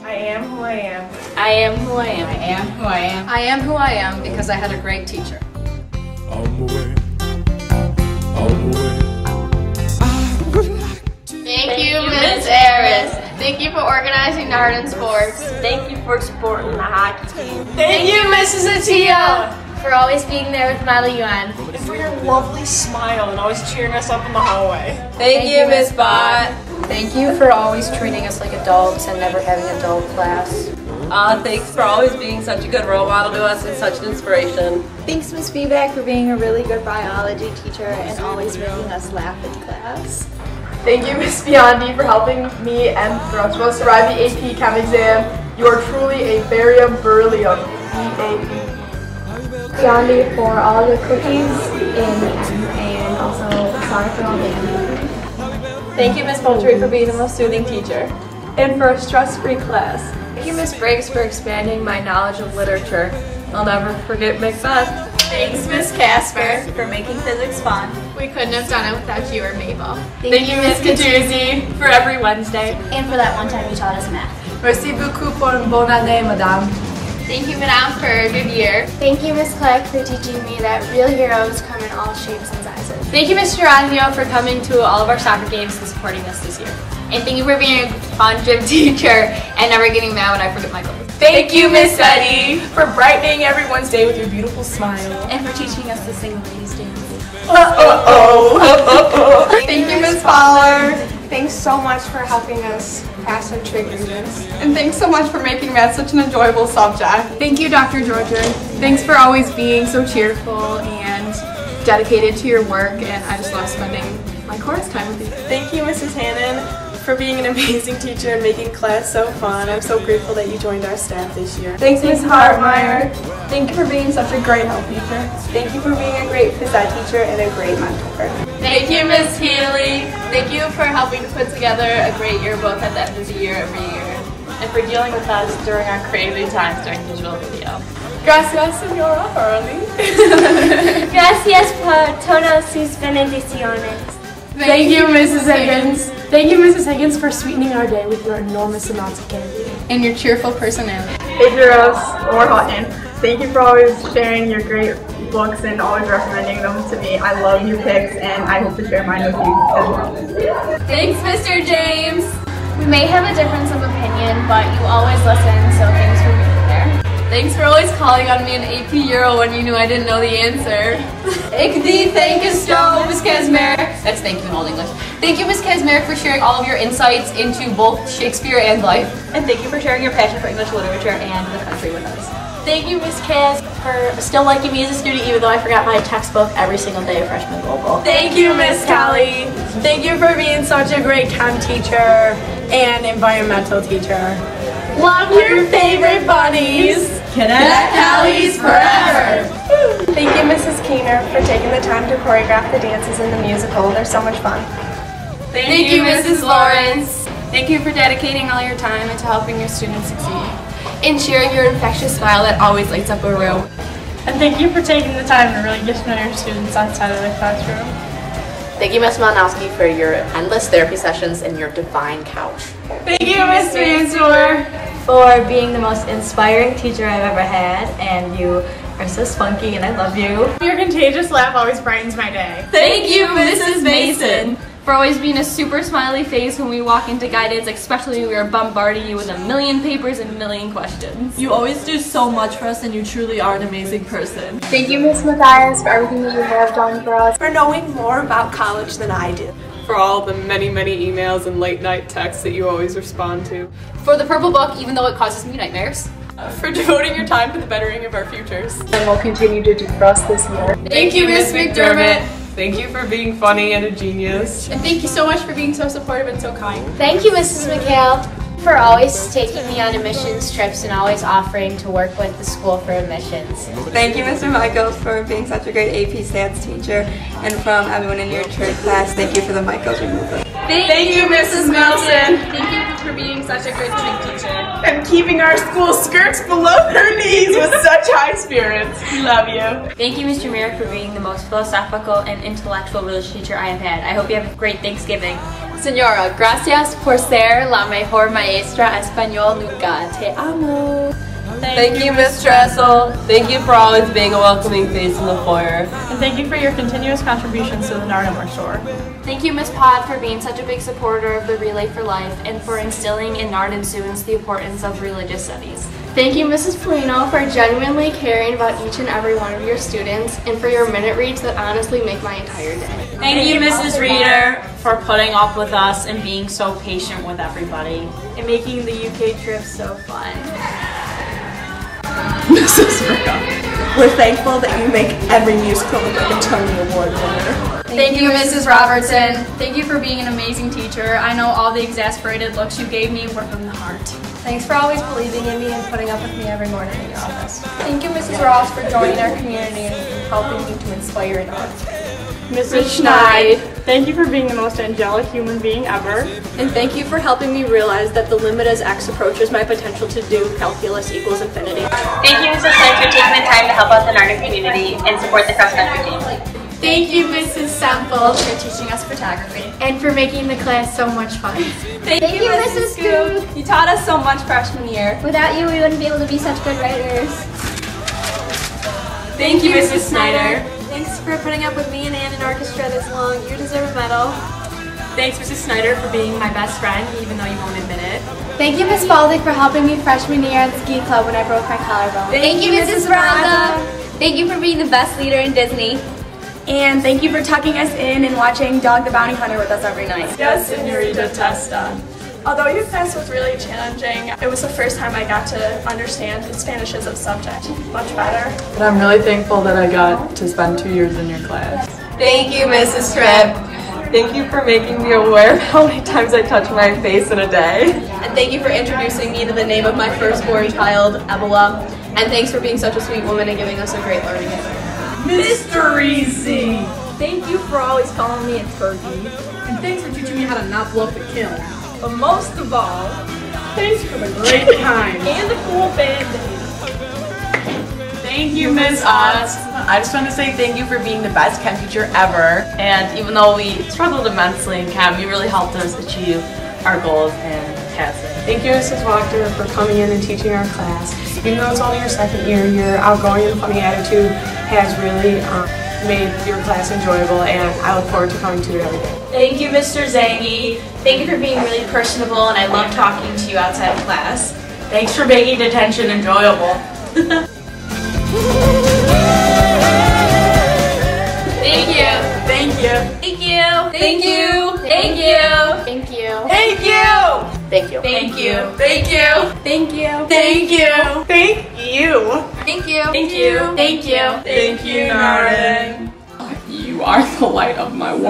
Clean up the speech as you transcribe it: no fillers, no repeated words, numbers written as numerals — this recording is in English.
I am who I am. I am who I am. I am who I am. I am who I am because I had a great teacher. Thank you, Ms. Harris. Thank you for organizing Nardin sports. Thank you for supporting the hockey team. Thank you, Mrs. Atia, for always being there with Miley Yuan. And for your lovely smile and always cheering us up in the hallway. Thank you, Miss Bott. Thank you for always treating us like adults and never having a dull class. Thanks for always being such a good role model to us and such an inspiration. Thanks, Ms. Beback, for being a really good biology teacher and always making us laugh in class. Thank you, Ms. Biondi, for helping me and throughout to survive the AP Chem exam. You are truly a barium beryllium, BAP. Biondi for all the cookies and also sorry for all the energy. Thank you, Ms. Moultrie, for being the most soothing teacher. And for a stress-free class. Thank you, Ms. Briggs, for expanding my knowledge of literature. I'll never forget Macbeth. Thanks, Ms. Casper, For making physics fun. We couldn't have done it without you or Mabel. Thank you, Ms. Catuzzi, for every Wednesday. And for that one time you taught us math. Merci beaucoup pour une bonne année, madame. Thank you, Madame, for a good year. Thank you, Ms. Clark, for teaching me that real heroes come in all shapes and sizes. Thank you, Mr. Geronimo, for coming to all of our soccer games and supporting us this year. And thank you for being a fun gym teacher and never getting mad when I forget my clothes. Thank you, Miss Eddie, for brightening everyone's day with your beautiful smile. And for teaching us to sing the ladies' dance. Thank you, Ms. Fowler. Thanks so much for helping us pass our triggers. And thanks so much for making math such an enjoyable subject. Thank you, Dr. Georgia. Thanks for always being so cheerful and dedicated to your work, and I just love spending my course time with you. Thank you, Mrs. Hannon, for being an amazing teacher and making class so fun. I'm so grateful that you joined our staff this year. Thanks, Ms. Hartmeyer. Thank you for being such a great health teacher. Thank you for being a great phys ed teacher and a great mentor. Thank you, Ms. Healy. Thank you for helping to put together a great yearbook at the end of the year every year. And for dealing with us during our crazy times during digital video. Gracias, señora Hurley. Gracias por todas sus bendiciones. Thank you, Mrs. Higgins. Thank you, Mrs. Higgins, for sweetening our day with your enormous amounts of candy. And your cheerful personality. Adria Rose or Houghton, thank you for always sharing your great books and always recommending them to me. I love your picks and I hope to share mine with you as well. Thanks, Mr. James. We may have a difference of opinion, but you always listen, so thanks for being there. Thanks for always calling on me in AP Euro when you knew I didn't know the answer. Thank you, Ms. Kazmarek. That's thank you in Old English. Thank you, Ms. Kazmarek, for sharing all of your insights into both Shakespeare and life. And thank you for sharing your passion for English literature and the country with us. Thank you, Ms. Kaz, for still liking me as a student, even though I forgot my textbook every single day of freshman global. Thank you, Miss Callie. Thank you for being such a great chem teacher and environmental teacher. Love your favorite bunnies. Cadet Callies forever. Thank you, Mrs. Keener, for taking the time to choreograph the dances in the musical. They're so much fun. Thank you, Mrs. Lawrence. Thank you for dedicating all your time into helping your students succeed. And sharing your infectious smile that always lights up a room. And thank you for taking the time to really get to know your students outside of the classroom. Thank you, Ms. Malinowski, for your endless therapy sessions and your divine couch. Thank you, Ms. Mansour, For being the most inspiring teacher I've ever had, and you are so spunky and I love you. Your contagious laugh always brightens my day. Thank you, Mrs. Mason, for always being a super smiley face when we walk into guidance, especially when we are bombarding you with a million papers and a million questions. You always do so much for us and you truly are an amazing person. Thank you, Ms. Mathias, for everything that you have done for us. For knowing more about college than I did. For all the many emails and late night texts that you always respond to. For the purple book, even though it causes me nightmares. For devoting your time to the bettering of our futures. And will continue to do for us this year. Thank you, Miss McDermott. Thank you for being funny and a genius. And thank you so much for being so supportive and so kind. Thank you, Mrs. McHale, for always taking me on admissions trips and always offering to work with the school for admissions. Thank you, Mr. Michaels, for being such a great AP Stats teacher. And from everyone in your church class, thank you for the Michaels removal. Thank you, Mrs. Melson. Thank you for for being such a good trig teacher. And keeping our school skirts below their knees with such high spirits. We love you. Thank you, Mr. Merrick, for being the most philosophical and intellectual English teacher I have had. I hope you have a great Thanksgiving. Señora, gracias por ser la mejor maestra español nunca. Te amo. Thank you, Ms. Dressel. Thank you for always being a welcoming face in the foyer. And thank you for your continuous contributions to the Nardin store. Thank you, Ms. Pod, for being such a big supporter of the Relay for Life and for instilling in Nardin students the importance of religious studies. Thank you, Mrs. Polino, for genuinely caring about each and every one of your students and for your minute reads that honestly make my entire day. Thank you, Mrs. Reader, for putting up with us and being so patient with everybody. And making the UK trip so fun. Mrs. Ricka, we're thankful that you make every musical look like a Tony Award winner. Thank you, Mrs. Robertson. Thank you for being an amazing teacher. I know all the exasperated looks you gave me were from the heart. Thanks for always believing in me and putting up with me every morning in your office. Thank you, Mrs. Ross, for joining our community and helping me to inspire and art. Mrs. Schneid, thank you for being the most angelic human being ever. And thank you for helping me realize that the limit as x approaches my potential to do calculus equals infinity. Thank you, Mrs. Lynch, for taking the time to help out the Nardin community and support the cross-country team. Thank you, Mrs. Semple, for teaching us photography. And for making the class so much fun. Thank you, Mrs. Scoop. You taught us so much freshman year. Without you, we wouldn't be able to be such good writers. Thank you, Mrs. Snyder. Thanks for putting up with me and Ann in orchestra this long. You deserve a medal. Thanks, Mrs. Snyder, for being my best friend, even though you won't admit it. Thank you, Miss Baldick, for helping me freshman year at ski club when I broke my collarbone. Thank you, Mrs. Braga. Thank you for being the best leader in Disney. And thank you for tucking us in and watching Dog the Bounty Hunter with us every night. Yes, Senorita Testa. Although your class was really challenging, it was the first time I got to understand the Spanish as a subject much better. And I'm really thankful that I got to spend 2 years in your class. Thank you, Mrs. Tripp. Thank you for making me aware of how many times I touch my face in a day. And thank you for introducing me to the name of my firstborn child, Ebola. And thanks for being such a sweet woman and giving us a great learning experience. Mystery Z. Thank you for always calling me a turkey. And thanks for teaching me how to not blow up the kiln. But most of all, thanks for the great time. And the cool band-aid. Thank you, Ms. Otts. I just want to say thank you for being the best chem teacher ever. And even though we struggled immensely in chem, you really helped us achieve our goals and passing. Thank you, Mrs. Wachter, for coming in and teaching our class. Even though it's only your second year, your outgoing and funny attitude has really made your class enjoyable, and I look forward to coming to it every day. Thank you, Mr. Zangi. Thank you for being really personable, and I love talking to you outside of class. Thanks for making detention enjoyable. Thank you. Thank you. Thank you. Thank you. Thank you. Thank you. Thank you. Thank you. Thank you. Thank you. Thank you. Thank you. Thank you. Thank you. Thank you. Thank you. Thank you, Nardin. You are the light of my world.